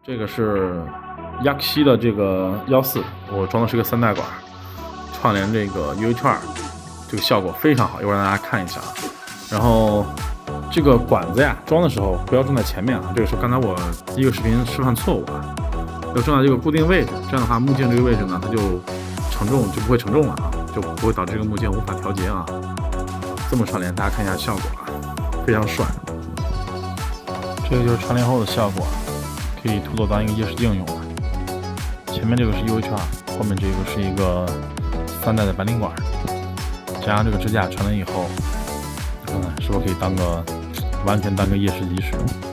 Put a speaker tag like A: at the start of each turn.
A: 这个是雅克西的这个14，我装的是个3带管，串联这个 UA 圈，这个效果非常好，一会儿让大家看一下啊。然后这个管子呀，装的时候不要装在前面啊，这个是刚才我第一个视频示范错误啊，要装在这个固定位置，这样的话目镜这个位置呢，它就承重就不会承重了啊，就不会导致这个目镜无法调节啊。这么串联，大家看一下效果啊，非常帅。这个就是串联后的效果，可以涂当一个夜视镜用了。前面这个是 UA 圈，后面这个是一个3带的白灵管，加上这个支架串联以后，看看是不是可以完全当个夜视机使用。